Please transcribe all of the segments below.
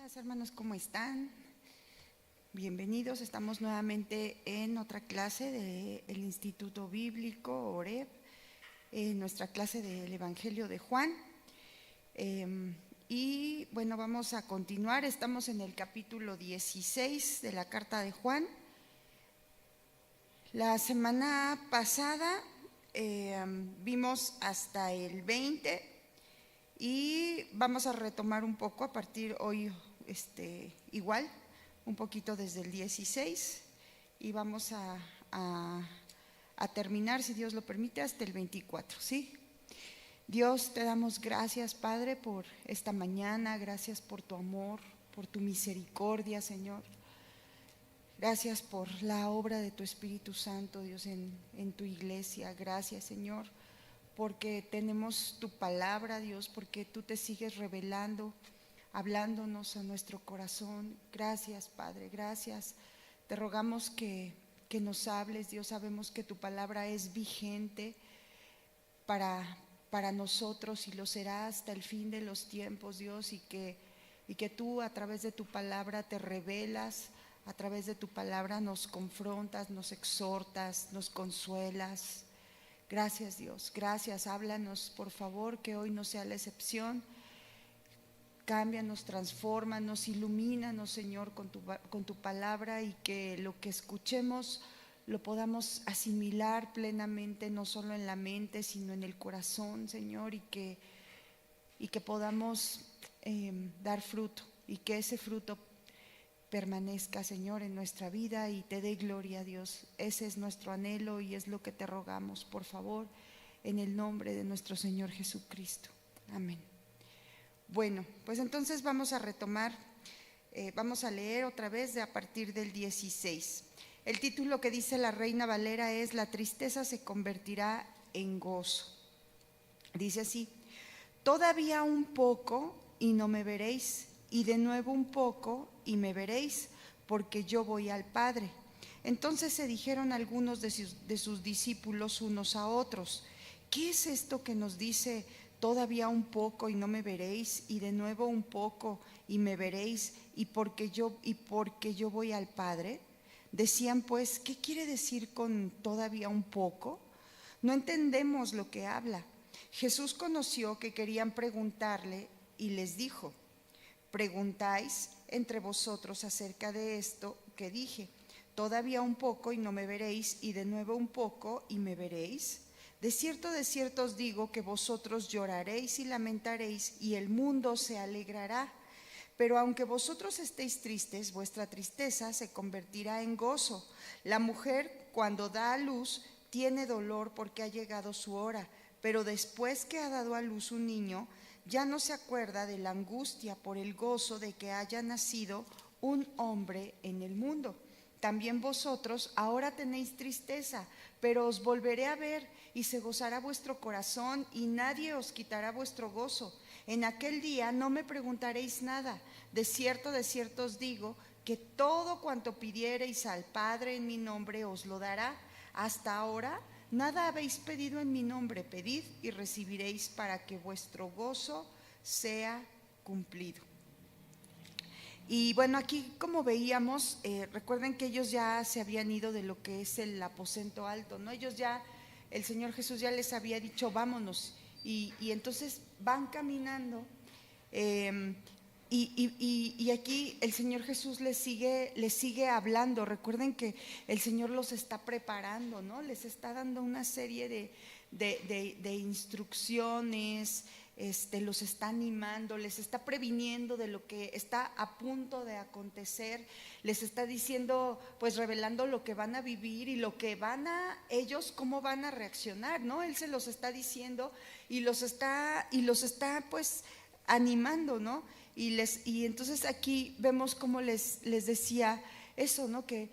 días, hermanos, ¿cómo están? Bienvenidos, estamos nuevamente en otra clase del Instituto Bíblico OREB, en nuestra clase del Evangelio de Juan. Y bueno, vamos a continuar, estamos en el capítulo 16 de la carta de Juan. La semana pasada vimos hasta el 20 y vamos a retomar un poco a partir hoy, igual, un poquito desde el 16 y vamos a terminar, si Dios lo permite, hasta el 24, ¿sí? Dios, te damos gracias, Padre, por esta mañana, gracias por tu amor, por tu misericordia, Señor. Gracias por la obra de tu Espíritu Santo, Dios, en tu iglesia. Gracias, Señor, porque tenemos tu palabra, Dios, porque tú te sigues revelando, hablándonos a nuestro corazón. Gracias, Padre, gracias. Te rogamos que nos hables, Dios. Sabemos que tu palabra es vigente para nosotros y lo será hasta el fin de los tiempos, Dios, y que tú a través de tu palabra te revelas. A través de tu palabra nos confrontas, nos exhortas, nos consuelas. Gracias, Dios, gracias. Háblanos, por favor, que hoy no sea la excepción. Cámbianos, transfórmanos, ilumínanos, Señor, con tu palabra, y que lo que escuchemos lo podamos asimilar plenamente, no solo en la mente, sino en el corazón, Señor, y que podamos dar fruto, y que ese fruto permanezca, Señor, en nuestra vida y te dé gloria, Dios. Ese es nuestro anhelo y es lo que te rogamos, por favor, en el nombre de nuestro Señor Jesucristo. Amén. Bueno, pues entonces vamos a retomar, vamos a leer otra vez a partir del 16. El título que dice la Reina Valera es La tristeza se convertirá en gozo. Dice así: todavía un poco y no me veréis, y de nuevo un poco y me veréis, porque yo voy al Padre. Entonces se dijeron algunos de sus discípulos unos a otros: ¿qué es esto que nos dice todavía un poco y no me veréis, y de nuevo un poco y me veréis, y porque yo voy al Padre? Decían pues: ¿qué quiere decir con todavía un poco? No entendemos lo que habla. Jesús conoció que querían preguntarle y les dijo: preguntáis entre vosotros acerca de esto que dije, todavía un poco y no me veréis, y de nuevo un poco y me veréis. De cierto os digo que vosotros lloraréis y lamentaréis, y el mundo se alegrará. Pero aunque vosotros estéis tristes, vuestra tristeza se convertirá en gozo. La mujer, cuando da a luz, tiene dolor porque ha llegado su hora, pero después que ha dado a luz un niño, ya no se acuerda de la angustia por el gozo de que haya nacido un hombre en el mundo. También vosotros ahora tenéis tristeza, pero os volveré a ver y se gozará vuestro corazón y nadie os quitará vuestro gozo. En aquel día no me preguntaréis nada. De cierto os digo que todo cuanto pidiereis al Padre en mi nombre os lo dará. Hasta ahora nada habéis pedido en mi nombre. Pedid y recibiréis, para que vuestro gozo sea cumplido. Y bueno, aquí como veíamos, recuerden que ellos ya se habían ido de lo que es el aposento alto, ¿no? Ellos ya, el Señor Jesús ya les había dicho vámonos, y entonces van caminando, y aquí el Señor Jesús les sigue hablando. Recuerden que el Señor los está preparando, ¿no? Les está dando una serie de instrucciones, los está animando, les está previniendo de lo que está a punto de acontecer, les está diciendo, pues revelando lo que van a vivir y lo que ellos cómo van a reaccionar, ¿no? Él se los está diciendo y los está pues animando, ¿no? Y entonces aquí vemos cómo les decía eso, ¿no? Que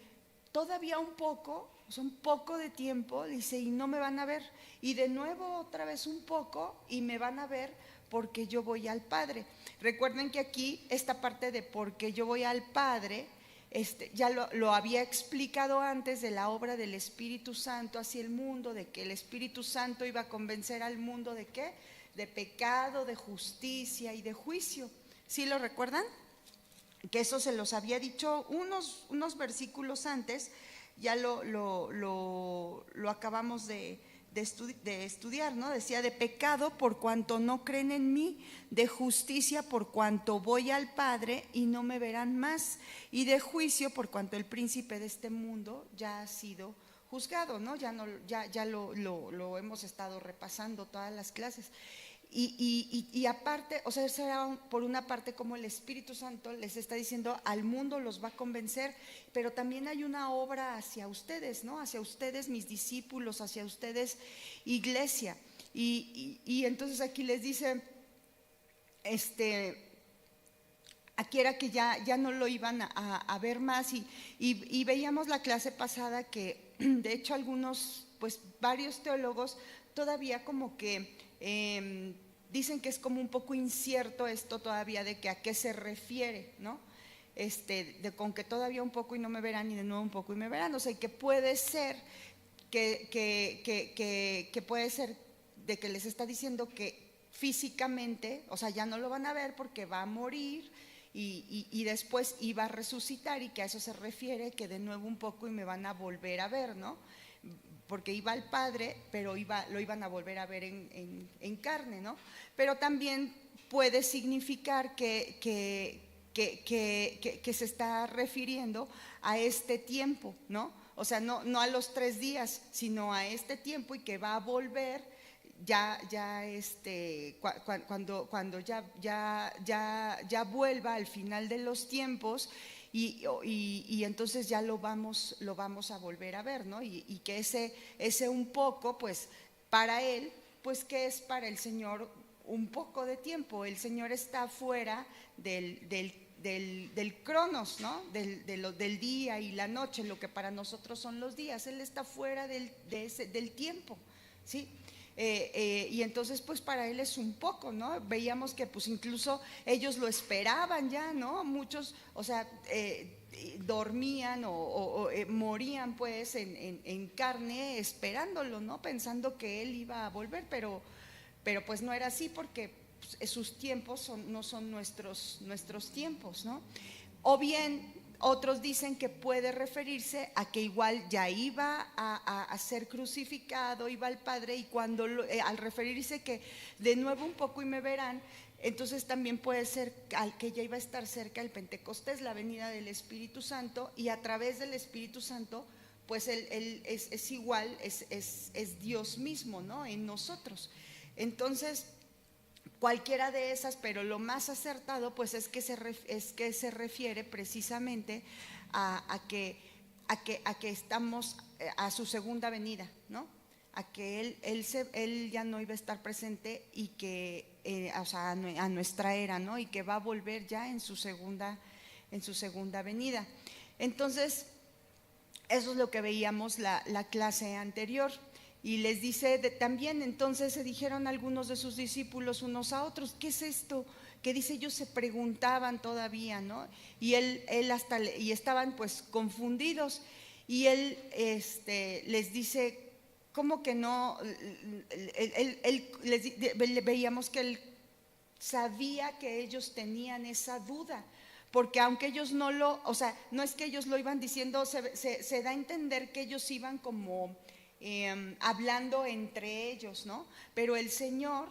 todavía un poco de tiempo, dice, y no me van a ver, y de nuevo otra vez un poco y me van a ver, porque yo voy al Padre. Recuerden que aquí esta parte de porque yo voy al Padre, ya lo había explicado antes, de la obra del Espíritu Santo hacia el mundo, de que el Espíritu Santo iba a convencer al mundo de ¿qué? De pecado, de justicia y de juicio. ¿Sí lo recuerdan? que eso se los había dicho unos versículos antes, ya lo acabamos de estudiar, ¿no? Decía: de pecado por cuanto no creen en mí, de justicia por cuanto voy al Padre y no me verán más, y de juicio por cuanto el príncipe de este mundo ya ha sido juzgado, ¿no? Ya lo hemos estado repasando todas las clases. Y aparte, o sea, eso era por una parte como el Espíritu Santo les está diciendo al mundo los va a convencer, pero también hay una obra hacia ustedes, ¿no? Hacia ustedes, mis discípulos, hacia ustedes, iglesia. Y entonces aquí les dice, aquí era que ya no lo iban a ver más, y veíamos la clase pasada que de hecho algunos, pues varios teólogos todavía como que dicen que es como un poco incierto esto todavía de que a qué se refiere, ¿no? Con que todavía un poco y no me verán, y de nuevo un poco y me verán, o sea, que puede ser que puede ser de que les está diciendo que físicamente, o sea, ya no lo van a ver porque va a morir y después iba a resucitar, y que a eso se refiere, que de nuevo un poco y me van a volver a ver, ¿no? Porque iba al Padre, pero lo iban a volver a ver en carne, ¿no? Pero también puede significar que se está refiriendo a este tiempo, ¿no? O sea, no a los 3 días, sino a este tiempo, y que va a volver cuando ya vuelva al final de los tiempos, y entonces ya lo vamos a volver a ver, ¿no? Y que ese un poco, pues para él, pues que es para el Señor un poco de tiempo. El Señor está fuera del cronos, ¿no? Del día y la noche, lo que para nosotros son los días. Él está fuera del tiempo, ¿sí? Y entonces pues para él es un poco, ¿no? Veíamos que pues incluso ellos lo esperaban ya, ¿no? Muchos, o sea, dormían o morían pues en carne esperándolo, ¿no? Pensando que él iba a volver, pero pues no era así, porque pues, sus tiempos no son nuestros tiempos, ¿no? O bien otros dicen que puede referirse a que igual ya iba a ser crucificado, iba al Padre, y cuando al referirse que de nuevo un poco y me verán, entonces también puede ser que ya iba a estar cerca el Pentecostés, la venida del Espíritu Santo, y a través del Espíritu Santo pues él es igual, es Dios mismo, ¿no? En nosotros. Entonces cualquiera de esas, pero lo más acertado pues es que se refiere precisamente a que estamos a su segunda venida, ¿no? A que él ya no iba a estar presente, y que o sea, a nuestra era, ¿no? Y que va a volver ya en su segunda venida. Entonces eso es lo que veíamos la clase anterior. Y les dice también, entonces se dijeron algunos de sus discípulos unos a otros: ¿qué es esto? Que dice, ellos se preguntaban todavía, ¿no? Y él y estaban pues confundidos, y él les dice, ¿cómo que no? Veíamos que él sabía que ellos tenían esa duda, porque aunque ellos no o sea, no es que ellos lo iban diciendo, se da a entender que ellos iban como hablando entre ellos, ¿no? Pero el Señor,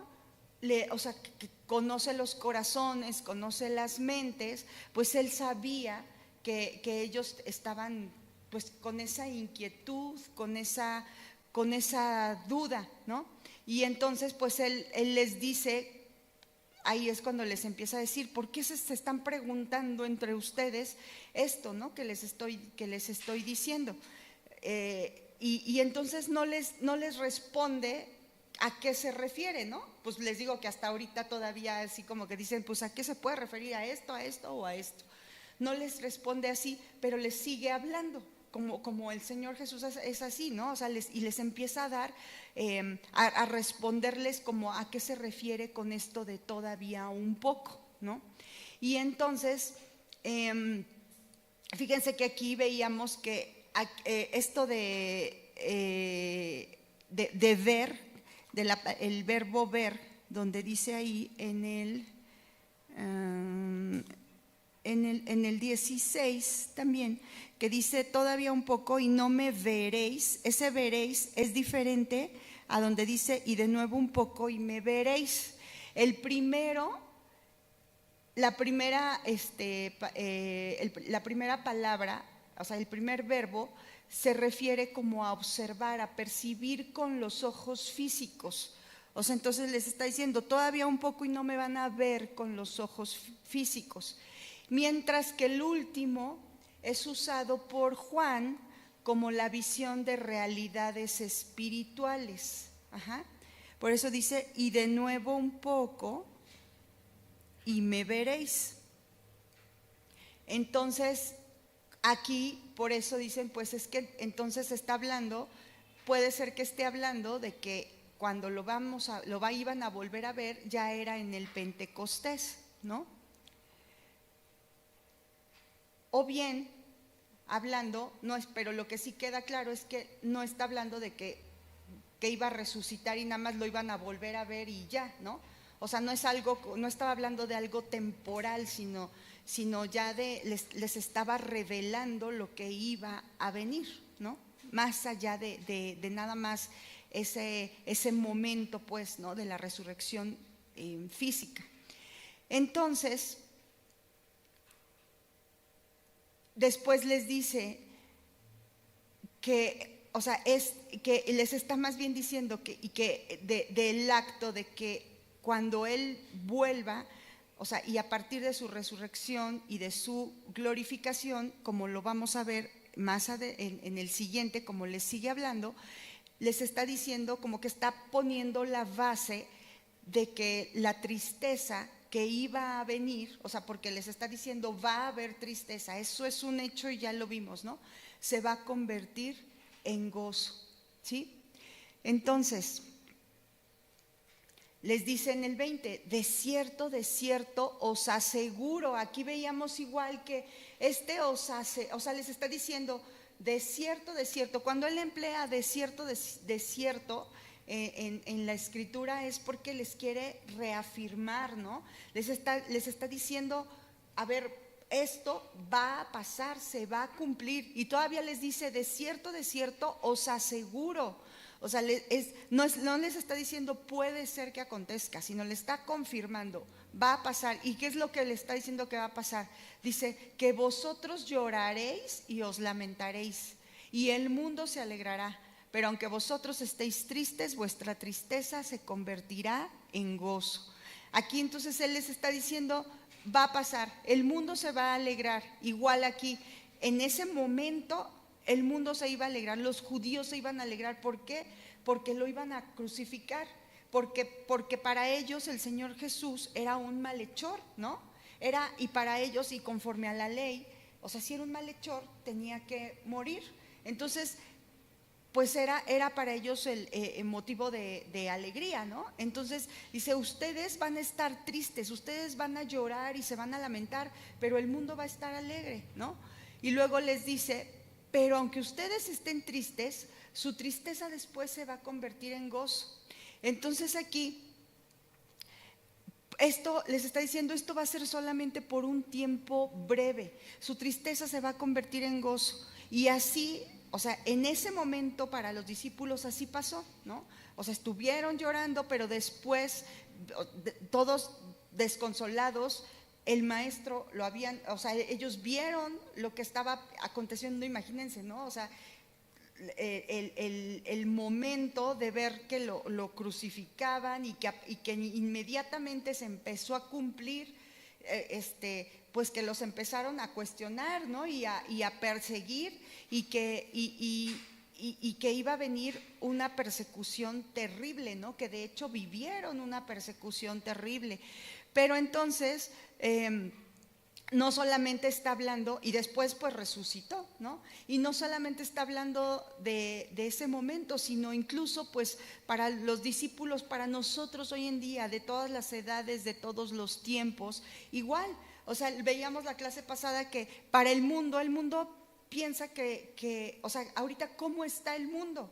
o sea, que conoce los corazones, conoce las mentes, pues Él sabía que ellos estaban pues con esa inquietud, con esa duda, ¿no? Y entonces pues él les dice, ahí es cuando les empieza a decir, ¿por qué se están preguntando entre ustedes esto, ¿no? que les estoy diciendo? Y entonces no les responde a qué se refiere, ¿no? Pues les digo que hasta ahorita todavía así como que dicen, pues ¿a qué se puede referir? ¿A esto o a esto? No les responde así, pero les sigue hablando, como el Señor Jesús es así, ¿no? O sea, y les empieza a dar, a responderles como a qué se refiere con esto de todavía un poco, ¿no? Y entonces, fíjense que aquí veíamos que esto de ver, el verbo ver, donde dice ahí en el en el 16 también, que dice todavía un poco y no me veréis. Ese veréis es diferente a donde dice y de nuevo un poco y me veréis. El primero, la primera palabra, o sea, el primer verbo se refiere como a observar, a percibir con los ojos físicos. O sea, entonces les está diciendo todavía un poco y no me van a ver con los ojos físicos. Mientras que el último es usado por Juan como la visión de realidades espirituales. Ajá. Por eso dice, y de nuevo un poco y me veréis. Entonces, aquí, por eso dicen, pues es que entonces está hablando, puede ser que esté hablando de que cuando iban a volver a ver, ya era en el Pentecostés, ¿no? O bien, hablando, no es, pero lo que sí queda claro es que no está hablando de que iba a resucitar y nada más lo iban a volver a ver y ya, ¿no? O sea, no estaba hablando de algo temporal, sino ya les estaba revelando lo que iba a venir, ¿no? Más allá de nada más ese momento, pues, ¿no? De la resurrección física. Entonces, después les dice que, o sea, es que les está más bien diciendo que del acto de que cuando Él vuelva, o sea, y a partir de su resurrección y de su glorificación, como lo vamos a ver más en el siguiente, como les sigue hablando, les está diciendo como que está poniendo la base de que la tristeza que iba a venir, o sea, porque les está diciendo va a haber tristeza, eso es un hecho y ya lo vimos, ¿no? Se va a convertir en gozo, ¿sí? Entonces, les dice en el 20, de cierto os aseguro, aquí veíamos igual que o sea, les está diciendo, de cierto, cuando él emplea de cierto, en la escritura es porque les quiere reafirmar, ¿no? Les está diciendo, a ver, esto va a pasar, se va a cumplir, y todavía les dice, de cierto os aseguro. O sea, no les está diciendo puede ser que acontezca, sino le está confirmando, va a pasar. ¿Y qué es lo que le está diciendo que va a pasar? Dice, que vosotros lloraréis y os lamentaréis, y el mundo se alegrará. Pero aunque vosotros estéis tristes, vuestra tristeza se convertirá en gozo. Aquí entonces Él les está diciendo, va a pasar, el mundo se va a alegrar. Igual aquí, en ese momento el mundo se iba a alegrar, los judíos se iban a alegrar. ¿Por qué? Porque lo iban a crucificar, porque para ellos el Señor Jesús era un malhechor, ¿no? Y para ellos, y conforme a la ley, o sea, si era un malhechor, tenía que morir. Entonces, pues era para ellos el motivo de alegría, ¿no? Entonces dice, ustedes van a estar tristes, ustedes van a llorar y se van a lamentar, pero el mundo va a estar alegre, ¿no? Y luego les dice, pero aunque ustedes estén tristes, su tristeza después se va a convertir en gozo. Entonces aquí, esto les está diciendo, esto va a ser solamente por un tiempo breve, su tristeza se va a convertir en gozo. Y así, o sea, en ese momento para los discípulos así pasó, ¿no? O sea, estuvieron llorando, pero después todos desconsolados, el maestro o sea, ellos vieron lo que estaba aconteciendo, imagínense, ¿no? O sea, el momento de ver que lo crucificaban y que inmediatamente se empezó a cumplir, pues que los empezaron a cuestionar, ¿no? Y a perseguir, y que iba a venir una persecución terrible, ¿no? Que de hecho vivieron una persecución terrible. Pero entonces, no solamente está hablando, y después pues resucitó, ¿no? Y no solamente está hablando de ese momento, sino incluso pues para los discípulos, para nosotros hoy en día, de todas las edades, de todos los tiempos, igual. O sea, veíamos la clase pasada que para el mundo piensa que, o sea, ahorita ¿cómo está el mundo?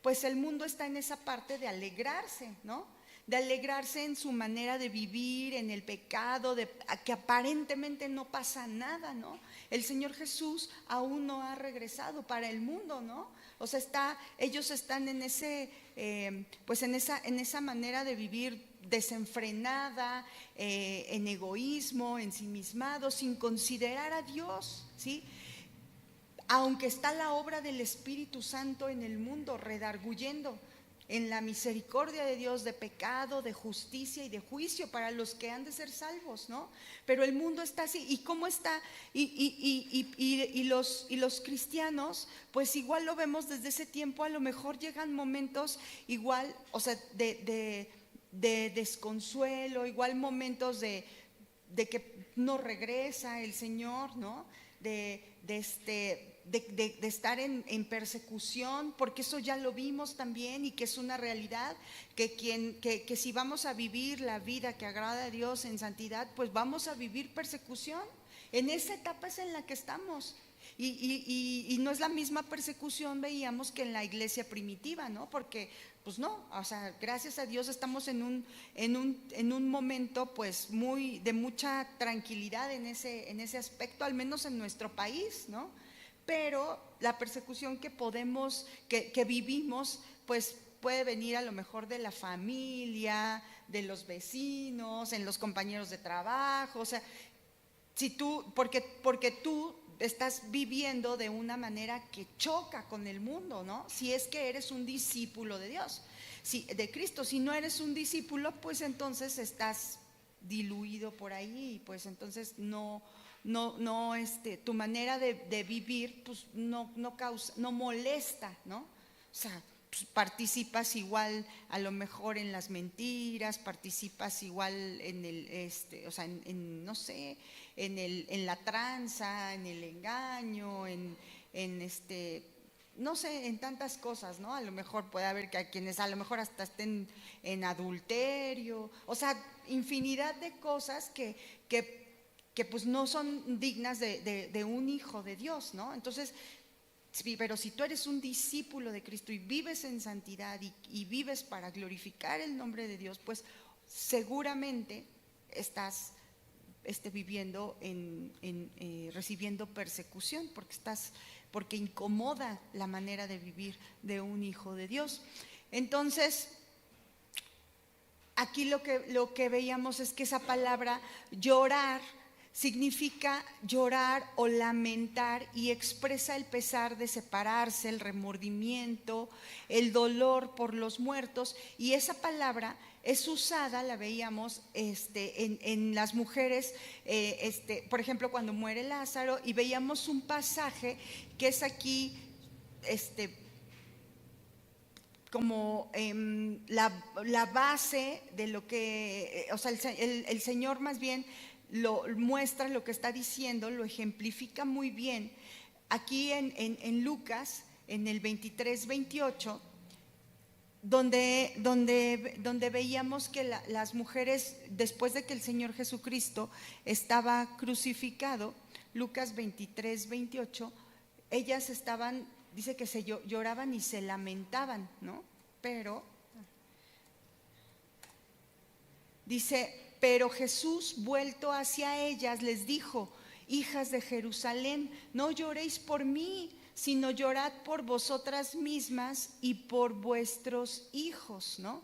Pues el mundo está en esa parte de alegrarse, ¿no? de alegrarse en su manera de vivir, en el pecado, de que aparentemente no pasa nada, ¿no? El Señor Jesús aún no ha regresado para el mundo, ¿no? O sea, ellos están en ese, pues en esa manera de vivir desenfrenada, en egoísmo, ensimismado, sin considerar a Dios, ¿sí? Aunque está la obra del Espíritu Santo en el mundo, redarguyendo en la misericordia de Dios, de pecado, de justicia y de juicio para los que han de ser salvos, ¿no? Pero el mundo está así. ¿Y cómo está? Y los cristianos, pues igual lo vemos desde ese tiempo. A lo mejor llegan momentos igual, o sea, de desconsuelo, igual momentos de que no regresa el Señor, ¿no? De estar en persecución, porque eso ya lo vimos también y que es una realidad, que si vamos a vivir la vida que agrada a Dios en santidad, pues vamos a vivir persecución. En esa etapa es en la que estamos. Y no es la misma persecución, veíamos, que en la iglesia primitiva, ¿no? Porque pues no, o sea, gracias a Dios estamos en un momento pues de mucha tranquilidad en ese aspecto, al menos en nuestro país, ¿no? Pero la persecución que vivimos, pues puede venir a lo mejor de la familia, de los vecinos, en los compañeros de trabajo, o sea, porque tú estás viviendo de una manera que choca con el mundo, ¿no? Si es que eres un discípulo de Dios, de Cristo. Si no eres un discípulo, pues entonces estás diluido por ahí, pues entonces tu manera de vivir, pues no molesta, ¿no? O sea, pues participas igual a lo mejor en las mentiras, participas igual en el, o sea, no sé, en la tranza, en el engaño, no sé, en tantas cosas, ¿no? A lo mejor puede haber que hay quienes a lo mejor hasta estén en adulterio, o sea, infinidad de cosas que pues no son dignas de un hijo de Dios, ¿no? Entonces, pero si tú eres un discípulo de Cristo y vives en santidad y vives para glorificar el nombre de Dios, pues seguramente estás viviendo recibiendo persecución, porque incomoda la manera de vivir de un hijo de Dios. Entonces, aquí lo que veíamos es que esa palabra llorar significa llorar o lamentar y expresa el pesar de separarse, el remordimiento, el dolor por los muertos, y esa palabra es usada, la veíamos en las mujeres, por ejemplo, cuando muere Lázaro, y veíamos un pasaje que es aquí, como la base de lo que, o sea, el Señor más bien lo muestra, lo que está diciendo, lo ejemplifica muy bien. Aquí en Lucas, en el 23-28, donde veíamos que las mujeres, después de que el Señor Jesucristo estaba crucificado, Lucas 23-28, ellas estaban, dice que lloraban y se lamentaban, ¿no? Pero, dice, pero Jesús, vuelto hacia ellas, les dijo: hijas de Jerusalén, no lloréis por mí, sino llorad por vosotras mismas y por vuestros hijos, ¿no?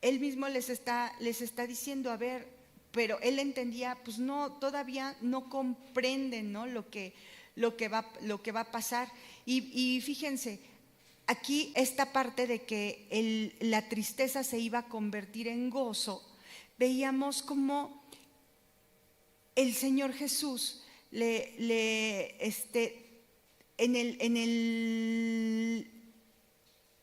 Él mismo les está diciendo, a ver, pero él entendía, pues no, todavía no comprenden, ¿no? lo que va a pasar. Y fíjense, aquí esta parte de que la tristeza se iba a convertir en gozo, veíamos como el Señor Jesús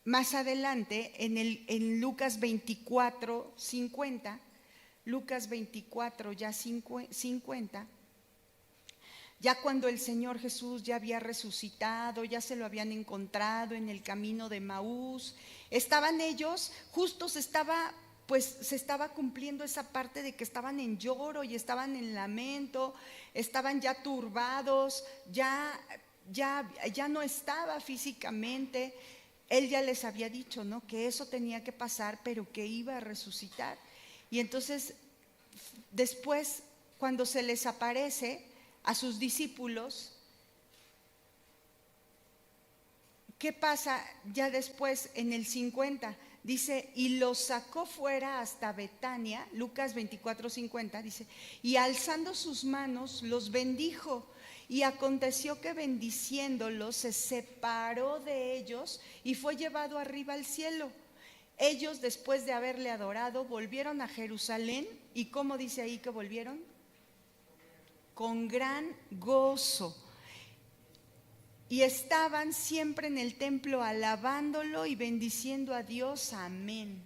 más adelante, en Lucas 24:50, Lucas 24, ya 50, ya cuando el Señor Jesús ya había resucitado, ya se lo habían encontrado en el camino de Maús, estaban ellos, justo se estaba cumpliendo esa parte de que estaban en lloro y estaban en lamento, estaban ya turbados, ya no estaba físicamente. él ya les había dicho, ¿no?, que eso tenía que pasar, pero que iba a resucitar. Y entonces, después, cuando se les aparece a sus discípulos, ¿qué pasa ya después en el 50? Dice, y los sacó fuera hasta Betania, Lucas 24:50, dice, y alzando sus manos los bendijo. Y aconteció que bendiciéndolos se separó de ellos y fue llevado arriba al cielo. Ellos, después de haberle adorado, volvieron a Jerusalén. ¿Y cómo dice ahí que volvieron? Con gran gozo. Y estaban siempre en el templo alabándolo y bendiciendo a Dios. Amén.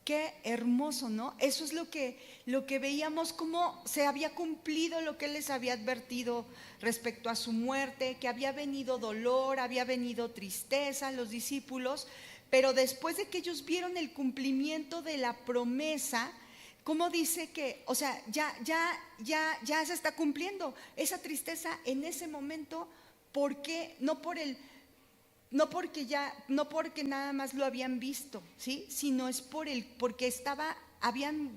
Qué hermoso, ¿no? Eso es lo que veíamos, cómo se había cumplido lo que él les había advertido respecto a su muerte, que había venido dolor, había venido tristeza a los discípulos, pero después de que ellos vieron el cumplimiento de la promesa, ¿cómo dice que, o sea, ya se está cumpliendo esa tristeza en ese momento? ¿Por qué? No porque nada más lo habían visto, ¿sí? Sino es porque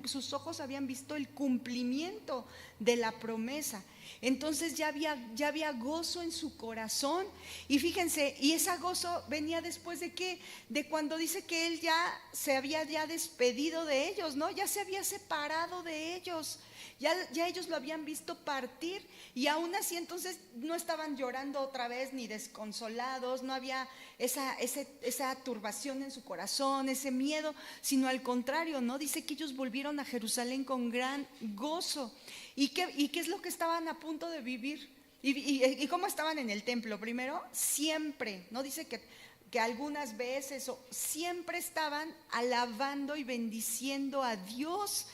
sus ojos habían visto el cumplimiento de la promesa. Entonces ya había gozo en su corazón. Y fíjense, y ese gozo venía después de ¿qué? De cuando dice que él ya se había despedido de ellos, ¿no? Ya se había separado de ellos. Ya ellos lo habían visto partir, y aún así entonces no estaban llorando otra vez ni desconsolados, no había esa turbación en su corazón, ese miedo, sino al contrario, ¿no? Dice que ellos volvieron a Jerusalén con gran gozo. ¿Y qué es lo que estaban a punto de vivir? ¿Y cómo estaban en el templo? Primero, siempre, ¿no? Dice que algunas veces siempre estaban alabando y bendiciendo a Dios.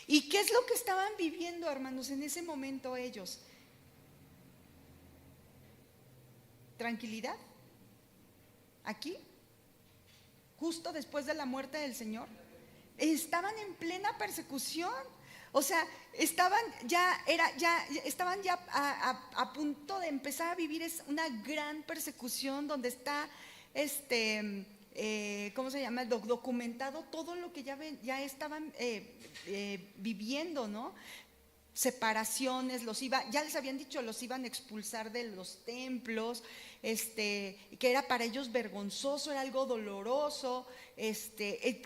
¿Y qué es lo que estaban viviendo, hermanos, en ese momento ellos? ¿Tranquilidad? Aquí, justo después de la muerte del Señor, estaban en plena persecución. O sea, estaban ya a punto de empezar a vivir una gran persecución donde está ¿cómo se llama? Documentado todo lo que ya estaban viviendo, ¿no? Separaciones, ya les habían dicho, los iban a expulsar de los templos, que era para ellos vergonzoso, era algo doloroso,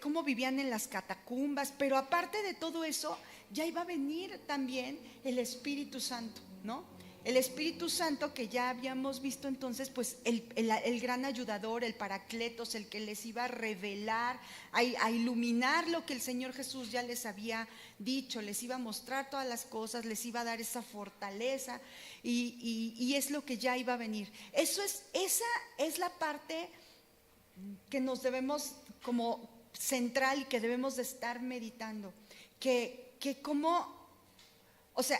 cómo vivían en las catacumbas. Pero aparte de todo eso, ya iba a venir también el Espíritu Santo, ¿no? El Espíritu Santo, que ya habíamos visto entonces, pues el gran ayudador, el Paracletos, el que les iba a revelar, a iluminar lo que el Señor Jesús ya les había dicho, les iba a mostrar todas las cosas, les iba a dar esa fortaleza, y es lo que ya iba a venir. Esa es la parte que nos debemos como central y que debemos de estar meditando, que como... O sea,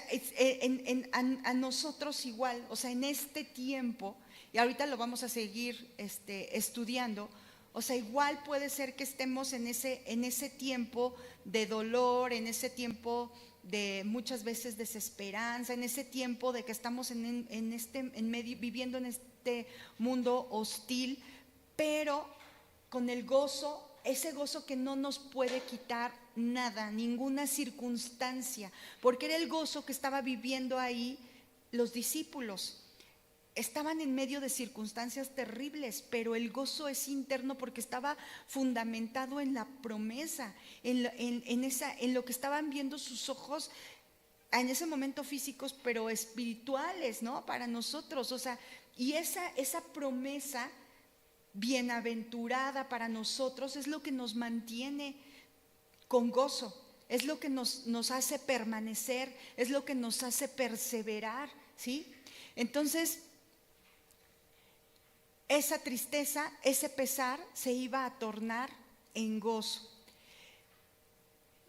a nosotros igual, o sea, en este tiempo, y ahorita lo vamos a seguir estudiando, o sea, igual puede ser que estemos en ese tiempo de dolor, en ese tiempo de muchas veces desesperanza, en ese tiempo de que estamos viviendo en este mundo hostil, pero con el gozo, ese gozo que no nos puede quitar nada, ninguna circunstancia, porque era el gozo que estaba viviendo ahí los discípulos. Estaban en medio de circunstancias terribles, pero el gozo es interno porque estaba fundamentado en la promesa, en lo que estaban viendo sus ojos en ese momento físicos, pero espirituales, ¿no? Para nosotros, o sea, y esa promesa bienaventurada para nosotros es lo que nos mantiene con gozo, es lo que nos hace permanecer, es lo que nos hace perseverar, ¿sí? Entonces, esa tristeza, ese pesar se iba a tornar en gozo.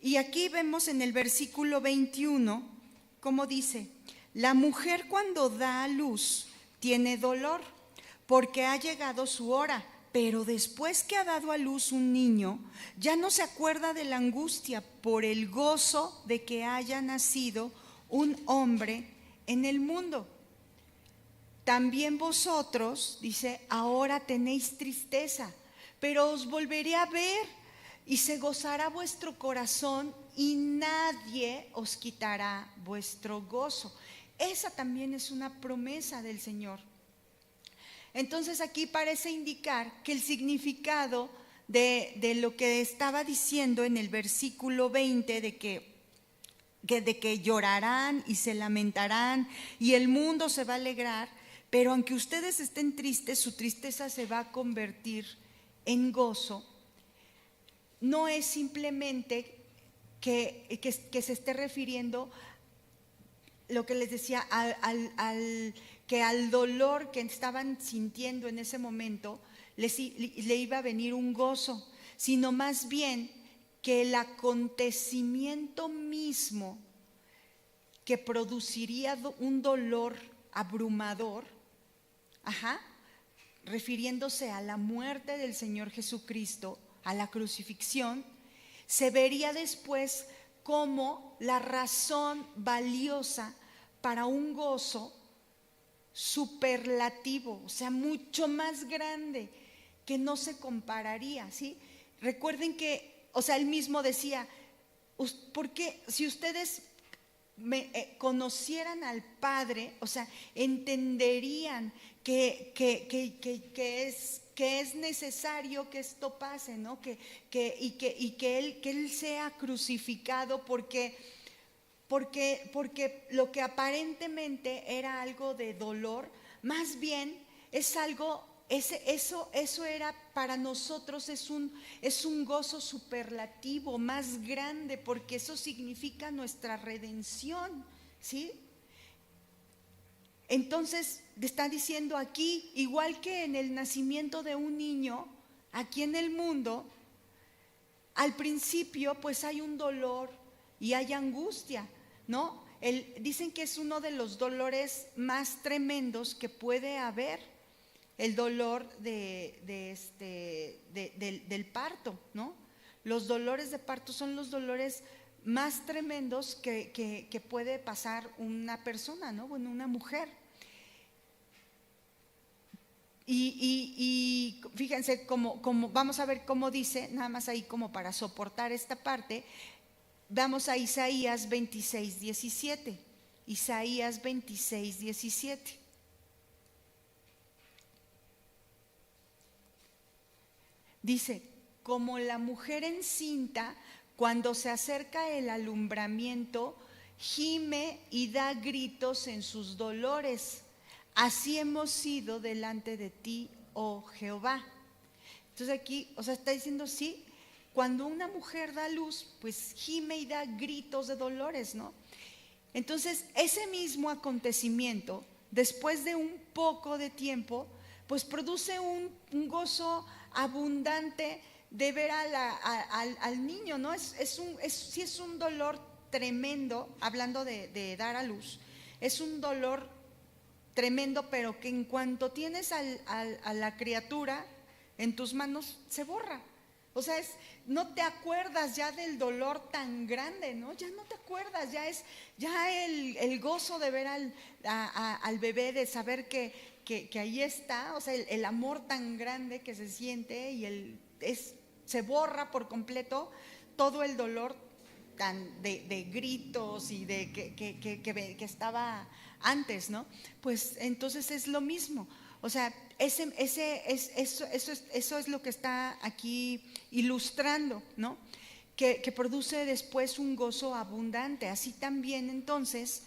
Y aquí vemos en el versículo 21, como dice: la mujer cuando da a luz tiene dolor, porque ha llegado su hora, pero después que ha dado a luz un niño, ya no se acuerda de la angustia por el gozo de que haya nacido un hombre en el mundo. También vosotros, dice, ahora tenéis tristeza, pero os volveré a ver y se gozará vuestro corazón y nadie os quitará vuestro gozo. Esa también es una promesa del Señor. Entonces aquí parece indicar que el significado de lo que estaba diciendo en el versículo 20 de que llorarán y se lamentarán y el mundo se va a alegrar, pero aunque ustedes estén tristes, su tristeza se va a convertir en gozo. No es simplemente que se esté refiriendo, lo que les decía, al dolor que estaban sintiendo en ese momento le iba a venir un gozo, sino más bien que el acontecimiento mismo que produciría un dolor abrumador, refiriéndose a la muerte del Señor Jesucristo, a la crucifixión, se vería después como la razón valiosa para un gozo superlativo, o sea, mucho más grande, que no se compararía, ¿sí? Recuerden que, o sea, él mismo decía, porque si ustedes conocieran al Padre, o sea, entenderían que es necesario que esto pase, ¿no? Que él sea crucificado porque lo que aparentemente era algo de dolor, más bien es algo, eso era para nosotros, es un gozo superlativo, más grande, porque eso significa nuestra redención, ¿sí? Entonces está diciendo aquí, igual que en el nacimiento de un niño, aquí en el mundo, al principio pues hay un dolor y hay angustia, ¿no? Dicen que es uno de los dolores más tremendos que puede haber, el dolor del parto, ¿no? Los dolores de parto son los dolores más tremendos que puede pasar una persona, ¿no? Bueno, una mujer. Y fíjense cómo vamos a ver cómo dice, nada más ahí como para soportar esta parte. Vamos a Isaías 26, 17. Isaías 26, 17. Dice, como la mujer encinta, cuando se acerca el alumbramiento, gime y da gritos en sus dolores. Así hemos sido delante de ti, oh Jehová. Entonces aquí, o sea, está diciendo, sí, cuando una mujer da luz, pues gime y da gritos de dolores, ¿no? Entonces, ese mismo acontecimiento, después de un poco de tiempo, pues produce un gozo abundante de ver al niño, ¿no? Sí es un dolor tremendo, hablando de dar a luz, es un dolor tremendo, pero que en cuanto tienes a la criatura en tus manos, se borra. O sea, no te acuerdas ya del dolor tan grande, ¿no? Ya no te acuerdas, ya el gozo de ver al bebé, de saber que ahí está, o sea, el amor tan grande que se siente y se borra por completo todo el dolor tan de gritos y de que estaba antes, ¿no? Pues entonces es lo mismo. O sea, eso es lo que está aquí ilustrando, ¿no? Que produce después un gozo abundante. Así también entonces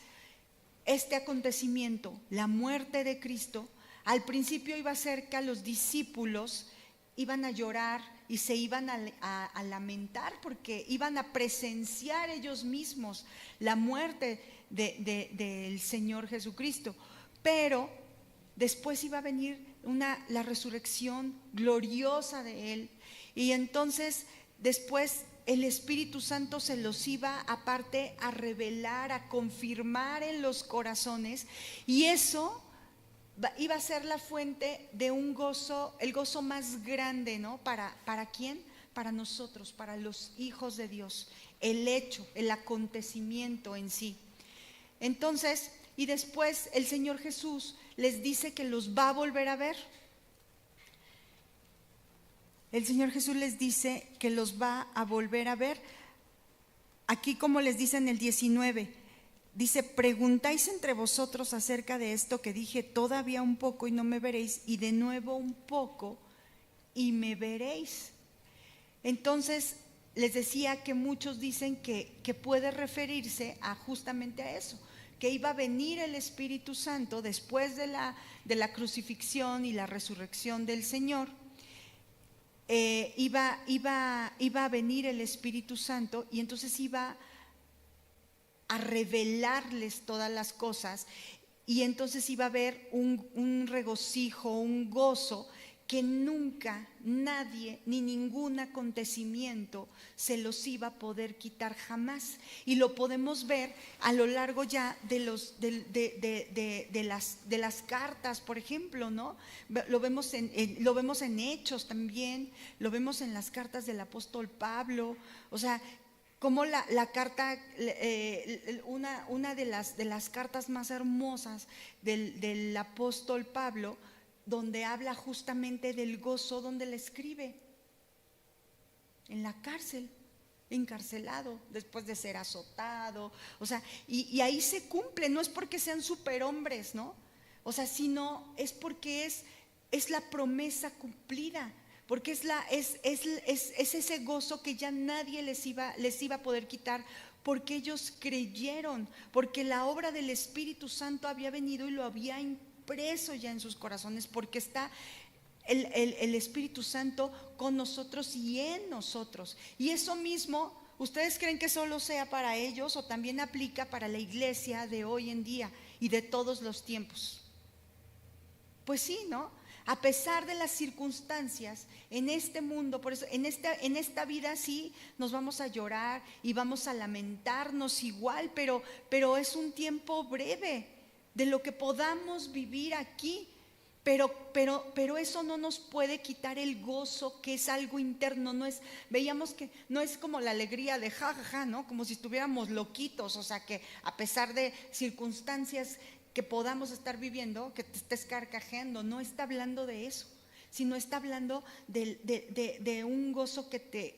este acontecimiento, la muerte de Cristo, al principio iba a ser que a los discípulos iban a llorar y se iban a lamentar, porque iban a presenciar ellos mismos la muerte del Señor Jesucristo. Pero después iba a venir la resurrección gloriosa de Él, y entonces después el Espíritu Santo se los iba aparte a revelar, a confirmar en los corazones, y eso iba a ser la fuente de un gozo, el gozo más grande, ¿no? ¿Para quién? Para nosotros, para los hijos de Dios, el hecho, el acontecimiento en sí. Entonces, y después el Señor Jesús les dice que los va a volver a ver. el Señor Jesús les dice que los va a volver a ver. Aquí, como les dice en el 19, dice: preguntáis entre vosotros acerca de esto que dije, todavía un poco y no me veréis, y de nuevo un poco y me veréis. Entonces les decía que muchos dicen que puede referirse a justamente a eso, que iba a venir el Espíritu Santo después de la crucifixión y la resurrección del Señor. Iba a venir el Espíritu Santo, y entonces iba a revelarles todas las cosas, y entonces iba a haber un regocijo, un gozo que nunca nadie ni ningún acontecimiento se los iba a poder quitar jamás. Y lo podemos ver a lo largo ya de las cartas, por ejemplo, ¿no? Lo vemos en Hechos también, lo vemos en las cartas del apóstol Pablo. O sea, como la carta, una de las cartas más hermosas del apóstol Pablo, donde habla justamente del gozo, donde le escribe en la cárcel, encarcelado, después de ser azotado. O sea, y ahí se cumple. No es porque sean superhombres, ¿no? O sea, sino es porque es la promesa cumplida, porque es ese gozo que ya nadie les iba a poder quitar, porque ellos creyeron, porque la obra del Espíritu Santo había venido y lo había impreso ya en sus corazones, porque está el Espíritu Santo con nosotros y en nosotros. Y eso mismo, ¿ustedes creen que solo sea para ellos o también aplica para la iglesia de hoy en día y de todos los tiempos? Pues sí, ¿no? A pesar de las circunstancias en este mundo, por eso en esta vida sí nos vamos a llorar y vamos a lamentarnos igual, pero es un tiempo breve de lo que podamos vivir aquí. Pero eso no nos puede quitar el gozo, que es algo interno. Veíamos que no es como la alegría de jajaja, ¿no? Como si estuviéramos loquitos. O sea, que a pesar de circunstancias que podamos estar viviendo, que te estés carcajeando, no está hablando de eso, sino está hablando de un gozo que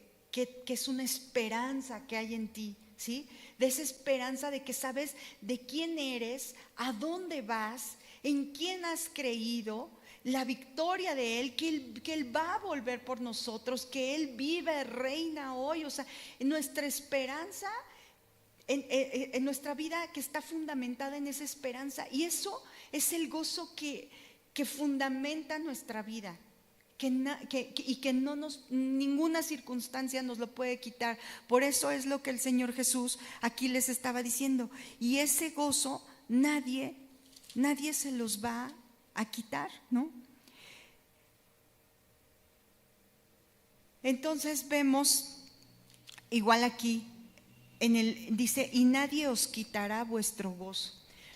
es una esperanza que hay en ti, ¿sí? De esa esperanza de que sabes de quién eres, a dónde vas, en quién has creído, la victoria de Él, que Él va a volver por nosotros, que Él vive, reina hoy. O sea, nuestra esperanza, en nuestra vida, que está fundamentada en esa esperanza, y eso es el gozo que fundamenta nuestra vida, y que ninguna circunstancia nos lo puede quitar. Por eso es lo que el Señor Jesús aquí les estaba diciendo, y ese gozo nadie se los va a quitar, ¿no? Entonces vemos igual aquí dice: y nadie os quitará vuestro gozo.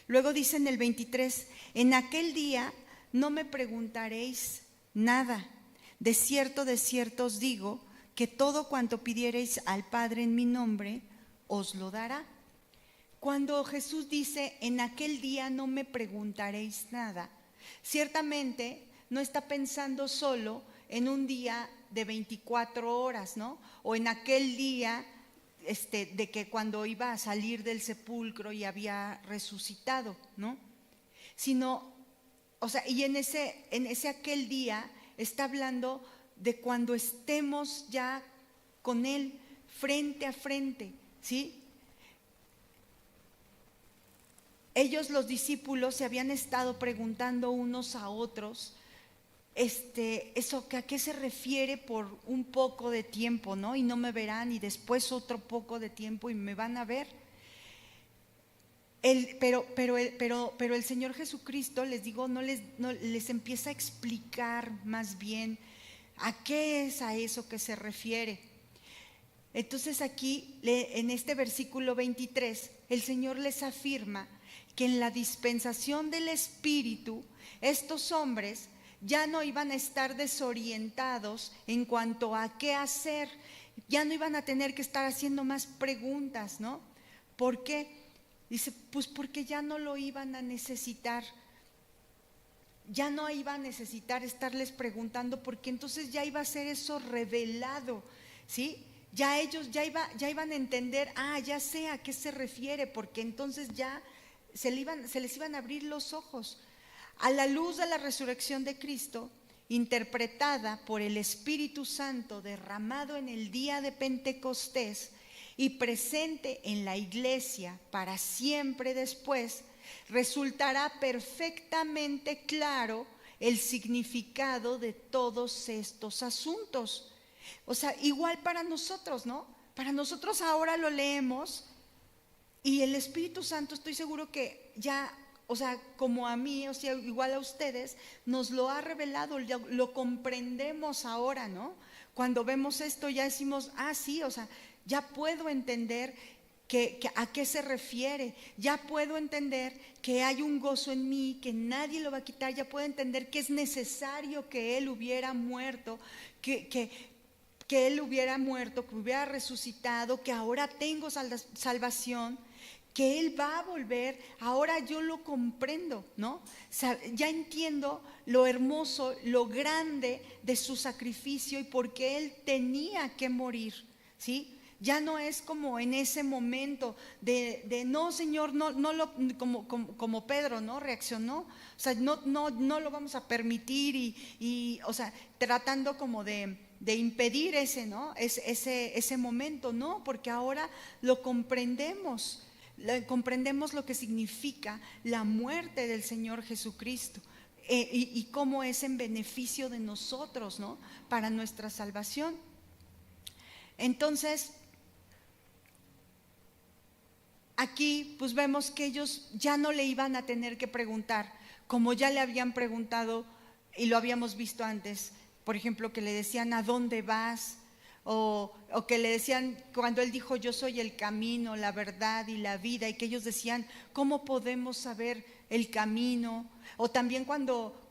Luego dice en el 23: en aquel día no me preguntaréis nada. De cierto os digo, que todo cuanto pidiereis al Padre en mi nombre, os lo dará. Cuando Jesús dice: en aquel día no me preguntaréis nada, ciertamente no está pensando solo en un día de 24 horas, ¿no? O en aquel día de que cuando iba a salir del sepulcro y había resucitado, ¿no? Sino, o sea, y en ese aquel día está hablando de cuando estemos ya con Él frente a frente, ¿sí? Ellos, los discípulos, se habían estado preguntando unos a otros, eso, ¿a qué se refiere por un poco de tiempo, ¿no? Y no me verán, y después otro poco de tiempo y me van a ver. Pero el Señor Jesucristo, les digo, no les empieza a explicar más bien a qué es a eso que se refiere. Entonces aquí, en este versículo 23, el Señor les afirma que en la dispensación del Espíritu, estos hombres ya no iban a estar desorientados en cuanto a qué hacer, ya no iban a tener que estar haciendo más preguntas, ¿no? ¿Por qué? Dice, pues porque ya no lo iban a necesitar. ya no iba a necesitar estarles preguntando, porque entonces ya iba a ser eso revelado, ¿sí? Ya ellos ya iban a entender, ya sé a qué se refiere, porque entonces ya se les iban a abrir los ojos. A la luz de la resurrección de Cristo, interpretada por el Espíritu Santo derramado en el día de Pentecostés y presente en la iglesia para siempre después, resultará perfectamente claro el significado de todos estos asuntos. O sea, igual para nosotros, ¿no? Para nosotros ahora lo leemos y el Espíritu Santo, estoy seguro que ya, o sea, como a mí, o sea, igual a ustedes, nos lo ha revelado, lo comprendemos ahora, ¿no? Cuando vemos esto ya decimos, sí, o sea, ya puedo entender a qué se refiere, ya puedo entender que hay un gozo en mí, que nadie lo va a quitar, ya puedo entender que es necesario que Él hubiera muerto, que Él hubiera muerto, que hubiera resucitado, que ahora tengo salvación, que Él va a volver. Ahora yo lo comprendo, ¿no? Ya entiendo lo hermoso, lo grande de su sacrificio y por qué Él tenía que morir, ¿sí? Ya no es como en ese momento de no, Señor, no como Pedro, ¿no? Reaccionó, o sea, no lo vamos a permitir y o sea, tratando como de impedir ese, ¿no? Ese momento, ¿no? Porque ahora lo comprendemos lo que significa la muerte del Señor Jesucristo y cómo es en beneficio de nosotros, ¿no? Para nuestra salvación. Entonces, aquí pues vemos que ellos ya no le iban a tener que preguntar, como ya le habían preguntado y lo habíamos visto antes, por ejemplo, que le decían ¿a dónde vas? O que le decían, cuando Él dijo yo soy el camino, la verdad y la vida, y que ellos decían ¿cómo podemos saber el camino? O también cuando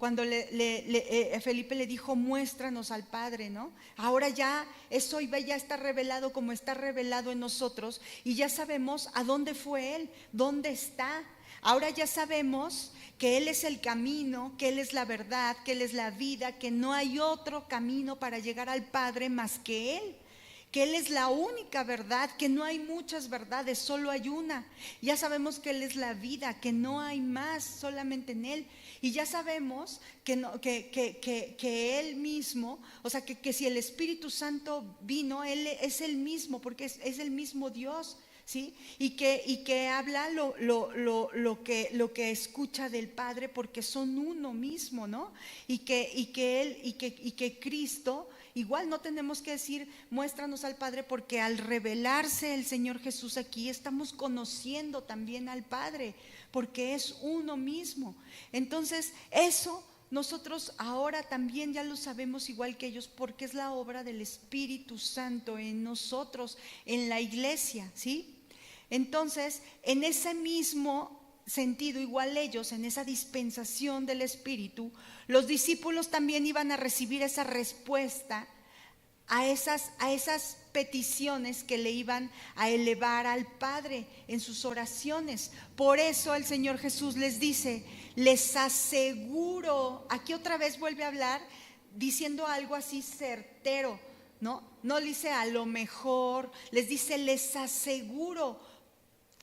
Felipe le dijo muéstranos al Padre, ¿no? Ahora ya eso ya está revelado como está revelado en nosotros y ya sabemos a dónde fue Él, dónde está. Ahora ya sabemos que Él es el camino, que Él es la verdad, que Él es la vida, que no hay otro camino para llegar al Padre más que Él, que Él es la única verdad, que no hay muchas verdades, solo hay una. Ya sabemos que Él es la vida, que no hay más, solamente en Él. Y ya sabemos que Él mismo, o sea, que si el Espíritu Santo vino, Él es el mismo, porque es el mismo Dios. ¿Sí? Y que habla lo que escucha del Padre, porque son uno mismo, ¿no? Y que Cristo, igual no tenemos que decir muéstranos al Padre, porque al revelarse el Señor Jesús aquí estamos conociendo también al Padre, porque es uno mismo. Entonces eso nosotros ahora también ya lo sabemos igual que ellos, porque es la obra del Espíritu Santo en nosotros, en la iglesia, ¿sí? Entonces, en ese mismo sentido, igual ellos, en esa dispensación del Espíritu, los discípulos también iban a recibir esa respuesta a esas peticiones que le iban a elevar al Padre en sus oraciones. Por eso el Señor Jesús les dice, les aseguro, aquí otra vez vuelve a hablar diciendo algo así certero, ¿no? No dice a lo mejor, les dice les aseguro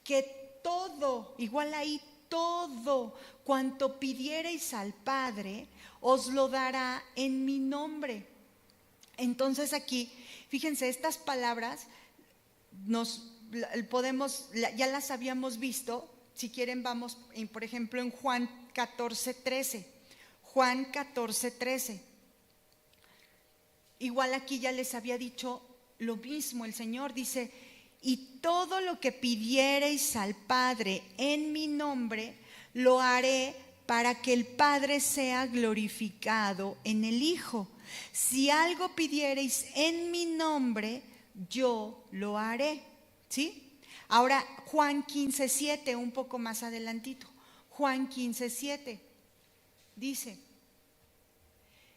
que todo, igual ahí todo cuanto pidiereis al Padre, os lo dará en mi nombre. Entonces aquí, fíjense, estas palabras ya las habíamos visto. Si quieren vamos, por ejemplo, en Juan 14:13. Juan 14:13. Igual aquí ya les había dicho lo mismo. El Señor dice, y todo lo que pidiereis al Padre en mi nombre, lo haré para que el Padre sea glorificado en el Hijo. Si algo pidiereis en mi nombre, yo lo haré. ¿Sí? Ahora Juan 15:7, un poco más adelantito. Juan 15:7 dice,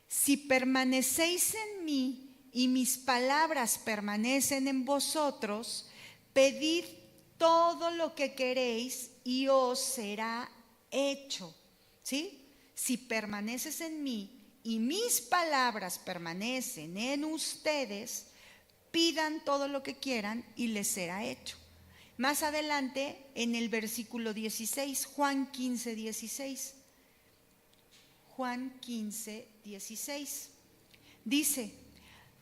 si permanecéis en mí y mis palabras permanecen en vosotros, pedid todo lo que queréis y os será hecho. ¿Sí? Si permaneces en mí y mis palabras permanecen en ustedes, pidan todo lo que quieran y les será hecho. Más adelante, en el versículo 16, Juan 15, 16. Juan 15, 16. Dice: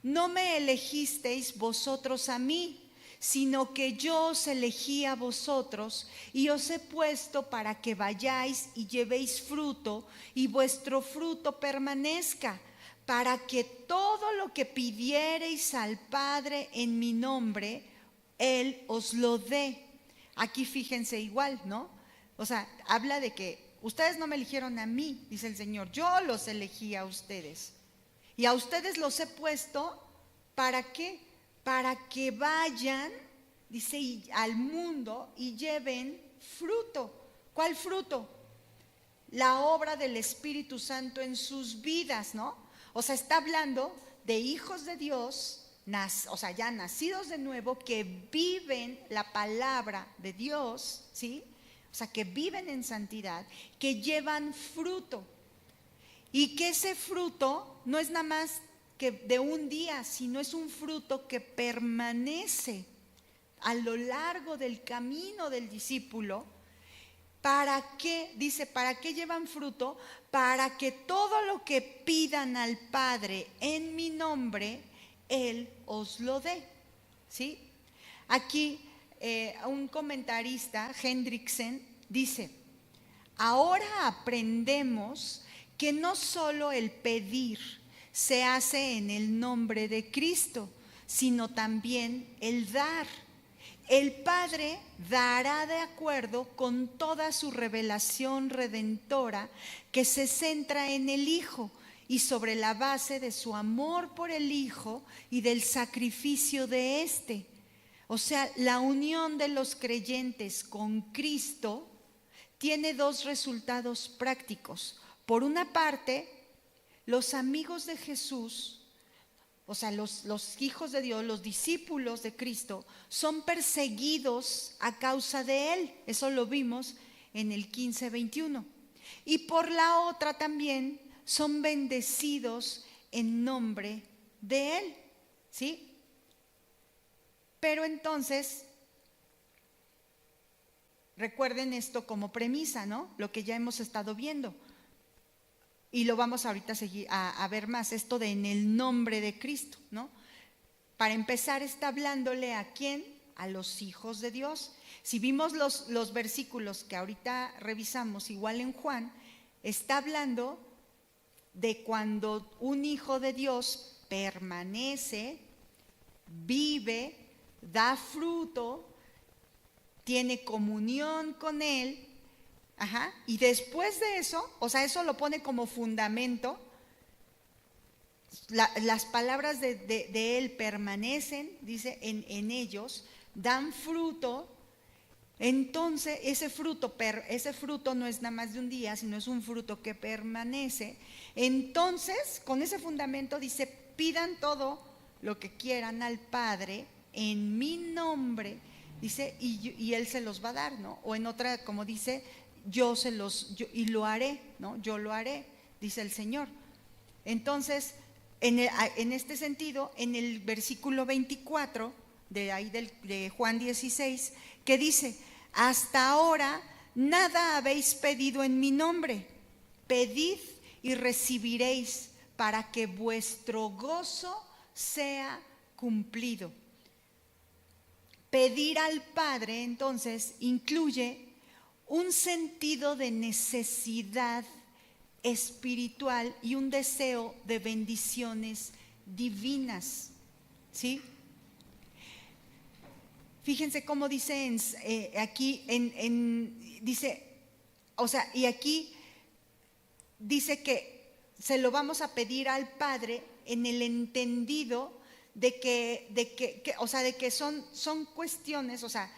no me elegisteis vosotros a mí, sino que yo os elegí a vosotros y os he puesto para que vayáis y llevéis fruto y vuestro fruto permanezca, para que todo lo que pidiereis al Padre en mi nombre, Él os lo dé. Aquí fíjense igual, ¿no? O sea, habla de que ustedes no me eligieron a mí, dice el Señor, yo los elegí a ustedes. Y a ustedes los he puesto, ¿para qué? Para que vayan, dice, al mundo y lleven fruto. ¿Cuál fruto? La obra del Espíritu Santo en sus vidas, ¿no? O sea, está hablando de hijos de Dios, o sea, ya nacidos de nuevo, que viven la palabra de Dios, ¿sí? O sea, que viven en santidad, que llevan fruto. Y que ese fruto no es nada más que de un día, sino es un fruto que permanece a lo largo del camino del discípulo. ¿Para qué? Dice, ¿para qué llevan fruto? Para que todo lo que pidan al Padre en mi nombre, Él os lo dé. ¿Sí? Aquí un comentarista, Hendriksen, dice: ahora aprendemos que no solo el pedir se hace en el nombre de Cristo, sino también el dar. El Padre dará de acuerdo con toda su revelación redentora que se centra en el Hijo y sobre la base de su amor por el Hijo y del sacrificio de éste. O sea, la unión de los creyentes con Cristo tiene dos resultados prácticos. Por una parte, los amigos de Jesús, o sea, los hijos de Dios, los discípulos de Cristo, son perseguidos a causa de Él. Eso lo vimos en el 15:21. Y por la otra también son bendecidos en nombre de Él. ¿Sí? Pero entonces, recuerden esto como premisa, ¿no? Lo que ya hemos estado viendo. Y lo vamos ahorita a ver más, esto de en el nombre de Cristo, ¿no? Para empezar, está hablándole ¿a quién? A los hijos de Dios. Si vimos los versículos que ahorita revisamos, igual en Juan, está hablando de cuando un hijo de Dios permanece, vive, da fruto, tiene comunión con Él. Ajá. Y después de eso, o sea, eso lo pone como fundamento. Las palabras de Él permanecen, dice, en ellos, dan fruto. Entonces, ese fruto no es nada más de un día, sino es un fruto que permanece. Entonces, con ese fundamento dice, pidan todo lo que quieran al Padre en mi nombre, dice, y Él se los va a dar, ¿no? O en otra, como dice, y lo haré, ¿no? Yo lo haré, dice el Señor. Entonces, en este sentido, en el versículo 24 de Juan 16, que dice: hasta ahora nada habéis pedido en mi nombre, pedid y recibiréis, para que vuestro gozo sea cumplido. Pedir al Padre, entonces, incluye un sentido de necesidad espiritual y un deseo de bendiciones divinas, ¿sí? Fíjense cómo dice aquí, dice, o sea, y aquí dice que se lo vamos a pedir al Padre en el entendido de que son cuestiones, o sea,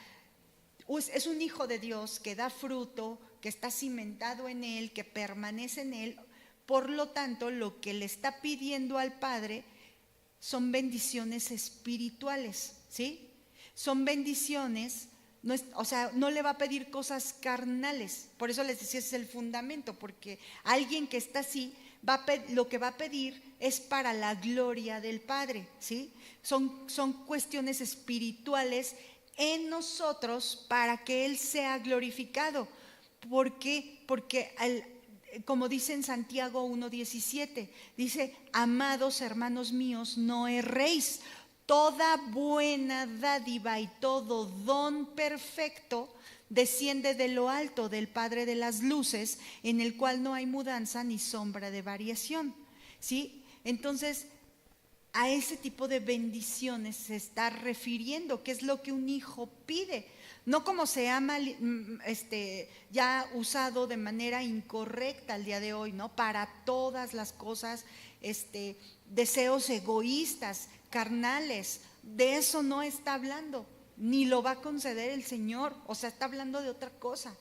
es un hijo de Dios que da fruto, que está cimentado en Él, que permanece en Él. Por lo tanto, lo que le está pidiendo al Padre son bendiciones espirituales, ¿sí? Son bendiciones No es, o sea, no le va a pedir cosas carnales. Por eso les decía, ese es el fundamento, porque alguien que está así, lo que va a pedir es para la gloria del Padre, ¿sí? Son cuestiones espirituales en nosotros para que Él sea glorificado. ¿Por qué? Porque como dice en Santiago 1:17, dice: amados hermanos míos, no erréis. Toda buena dádiva y todo don perfecto desciende de lo alto, del Padre de las luces, en el cual no hay mudanza ni sombra de variación, ¿sí? Entonces, a ese tipo de bendiciones se está refiriendo, que es lo que un hijo pide. No como se ama ya usado de manera incorrecta el día de hoy, ¿no? Para todas las cosas, deseos egoístas, carnales. De eso no está hablando, ni lo va a conceder el Señor. O sea, está hablando de otra cosa,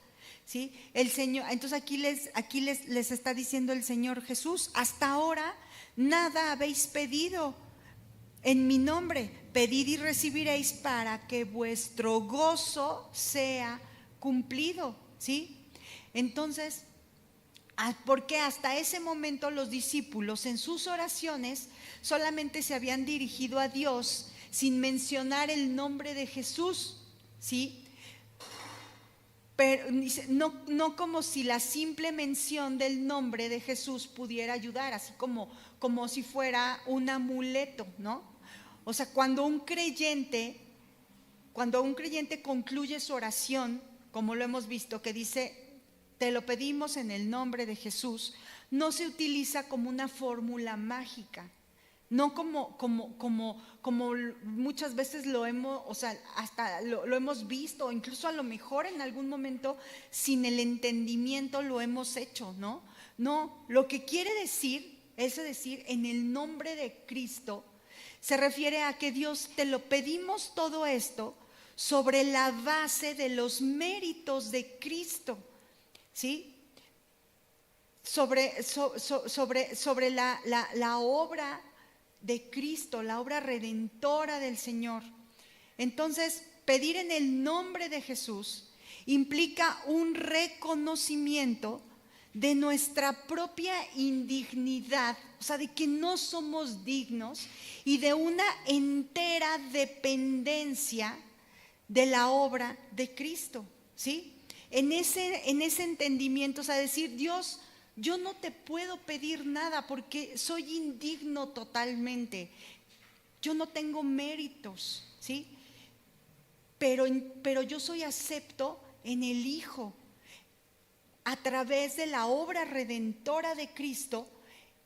¿sí? El Señor, entonces aquí les está diciendo el Señor Jesús: hasta ahora nada habéis pedido en mi nombre. Pedid y recibiréis para que vuestro gozo sea cumplido, ¿sí? Entonces, porque hasta ese momento los discípulos en sus oraciones solamente se habían dirigido a Dios sin mencionar el nombre de Jesús, ¿sí? Pero no como si la simple mención del nombre de Jesús pudiera ayudar, así como si fuera un amuleto, ¿no? O sea, cuando un creyente concluye su oración, como lo hemos visto, que dice: te lo pedimos en el nombre de Jesús, no se utiliza como una fórmula mágica, no como muchas veces lo hemos, o sea, hasta lo hemos visto, o incluso a lo mejor en algún momento sin el entendimiento lo hemos hecho, ¿no? No, lo que quiere decir, es decir, en el nombre de Cristo, se refiere a que Dios, te lo pedimos todo esto sobre la base de los méritos de Cristo, ¿sí? Sobre la obra de Cristo, la obra redentora del Señor. Entonces, pedir en el nombre de Jesús implica un reconocimiento de nuestra propia indignidad, o sea, de que no somos dignos, y de una entera dependencia de la obra de Cristo, ¿sí? En ese entendimiento, o sea, decir: Dios, yo no te puedo pedir nada porque soy indigno totalmente, yo no tengo méritos, ¿sí? Pero yo soy acepto en el Hijo. A través de la obra redentora de Cristo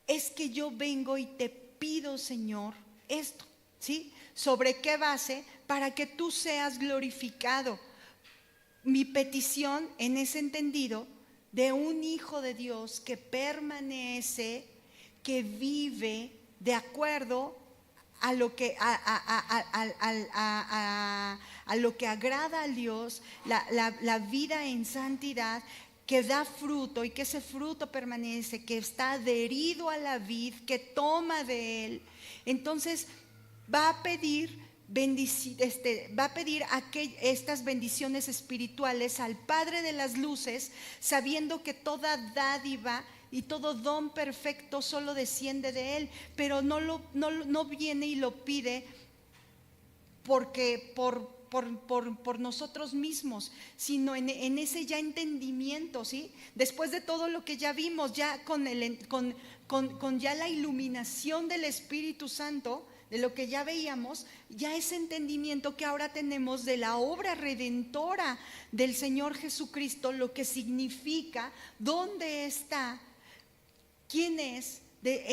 es que yo vengo y te pido, Señor, esto, ¿sí? ¿Sobre qué base? Para que tú seas glorificado. Mi petición en ese entendido de un hijo de Dios que permanece, que vive de acuerdo a lo que a lo que agrada a Dios, la vida en santidad, que da fruto y que ese fruto permanece, que está adherido a la vid, que toma de él. Entonces va a pedir estas bendiciones espirituales al Padre de las luces, sabiendo que toda dádiva y todo don perfecto solo desciende de él, pero no viene y lo pide porque por nosotros mismos, sino en ese ya entendimiento, ¿sí? Después de todo lo que ya vimos, ya con ya la iluminación del Espíritu Santo, de lo que ya veíamos, ya ese entendimiento que ahora tenemos de la obra redentora del Señor Jesucristo, lo que significa, dónde está, quién es, de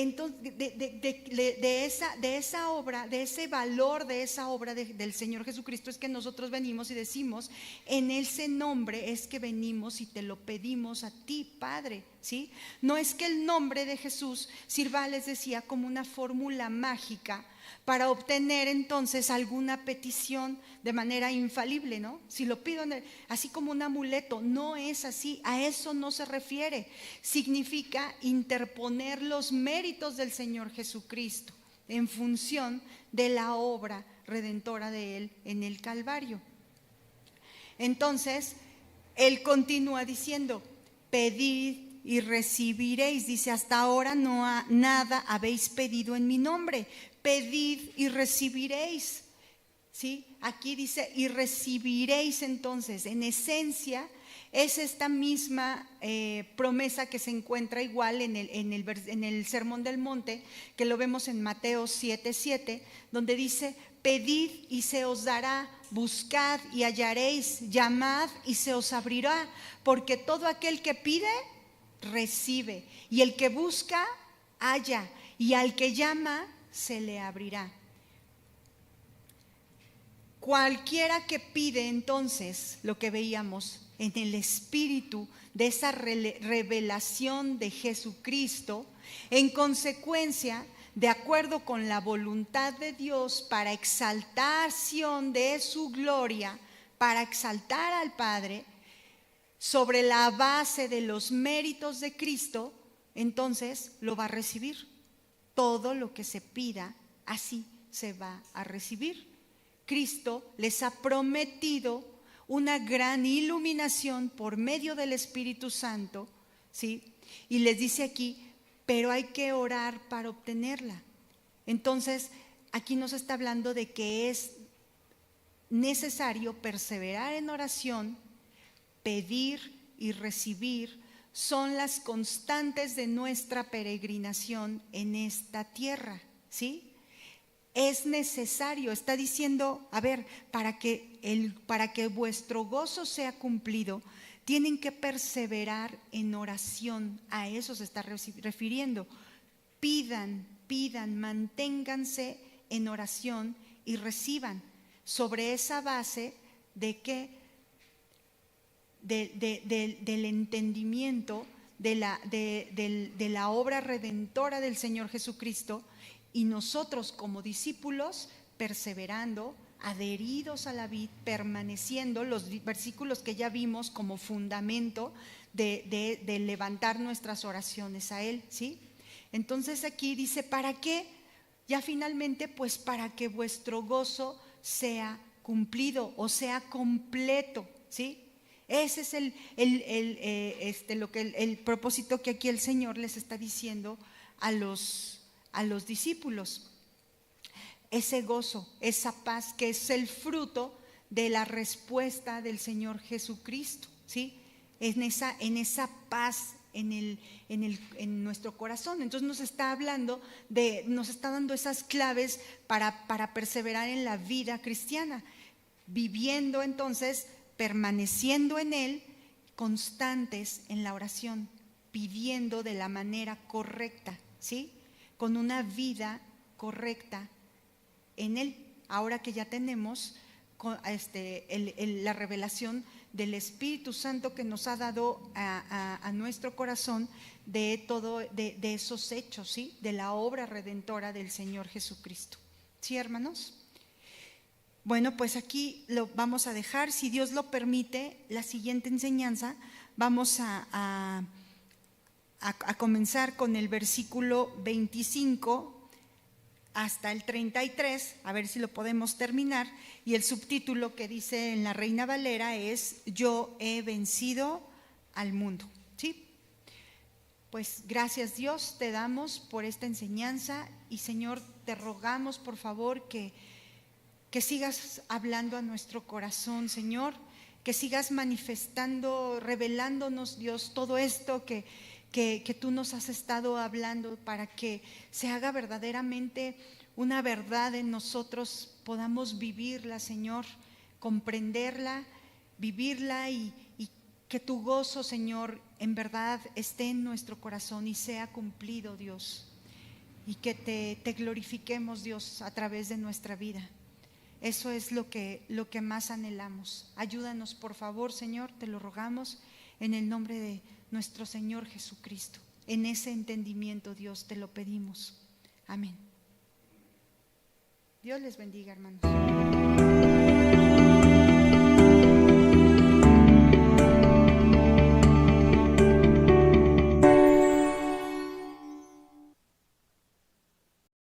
esa obra, de ese valor de esa obra del Señor Jesucristo, es que nosotros venimos y decimos: en ese nombre es que venimos y te lo pedimos a ti, Padre, ¿sí? No es que el nombre de Jesús sirva, les decía, como una fórmula mágica para obtener entonces alguna petición de manera infalible, ¿no? Si lo pido así como un amuleto, no es así, a eso no se refiere. Significa interponer los méritos del Señor Jesucristo en función de la obra redentora de Él en el Calvario. Entonces, Él continúa diciendo, pedid y recibiréis. Dice, hasta ahora nada habéis pedido en mi nombre. Pedid y recibiréis. ¿Sí? Aquí dice, y recibiréis. Entonces, en esencia, es esta misma promesa que se encuentra igual en el Sermón del Monte, que lo vemos en Mateo 7:7, donde dice, pedid y se os dará, buscad y hallaréis, llamad y se os abrirá, porque todo aquel que pide, recibe, y el que busca, halla, y al que llama, se le abrirá. Cualquiera que pide, entonces, lo que veíamos en el espíritu de esa revelación de Jesucristo, en consecuencia, de acuerdo con la voluntad de Dios para exaltación de su gloria, para exaltar al Padre, sobre la base de los méritos de Cristo, entonces lo va a recibir. Todo lo que se pida, así se va a recibir. Cristo les ha prometido una gran iluminación por medio del Espíritu Santo, ¿sí? Y les dice aquí, pero hay que orar para obtenerla. Entonces, aquí nos está hablando de que es necesario perseverar en oración, pedir y recibir. Son las constantes de nuestra peregrinación en esta tierra, ¿sí? Es necesario, está diciendo, a ver, para que vuestro gozo sea cumplido, tienen que perseverar en oración. A eso se está refiriendo. Pidan, manténganse en oración y reciban. Sobre esa base de que del entendimiento de la obra redentora del Señor Jesucristo, y nosotros como discípulos perseverando, adheridos a la vid, permaneciendo, los versículos que ya vimos como fundamento de levantar nuestras oraciones a Él, ¿sí? Entonces aquí dice, ¿para qué? Ya finalmente, pues para que vuestro gozo sea cumplido o sea completo, ¿sí? Ese es el propósito que aquí el Señor les está diciendo a los discípulos. Ese gozo, esa paz que es el fruto de la respuesta del Señor Jesucristo, ¿sí? En esa paz en nuestro corazón. Entonces nos está hablando nos está dando esas claves para perseverar en la vida cristiana, viviendo entonces, permaneciendo en Él, constantes en la oración, pidiendo de la manera correcta, ¿sí? Con una vida correcta en Él. Ahora que ya tenemos la revelación del Espíritu Santo que nos ha dado a nuestro corazón de esos hechos, ¿sí? De la obra redentora del Señor Jesucristo. ¿Sí, hermanos? Bueno, pues aquí lo vamos a dejar. Si Dios lo permite, la siguiente enseñanza vamos a comenzar con el versículo 25 hasta el 33, a ver si lo podemos terminar, y el subtítulo que dice en la Reina Valera es Yo he vencido al mundo, ¿sí? Pues gracias Dios te damos por esta enseñanza, y Señor, te rogamos por favor que sigas hablando a nuestro corazón, Señor, que sigas manifestando, revelándonos, Dios, todo esto que tú nos has estado hablando, para que se haga verdaderamente una verdad en nosotros, podamos vivirla, Señor, comprenderla, vivirla, y que tu gozo, Señor, en verdad esté en nuestro corazón y sea cumplido, Dios, y que te glorifiquemos, Dios, a través de nuestra vida. Eso es lo que más anhelamos. Ayúdanos, por favor, Señor, te lo rogamos en el nombre de nuestro Señor Jesucristo. En ese entendimiento, Dios, te lo pedimos. Amén. Dios les bendiga, hermanos.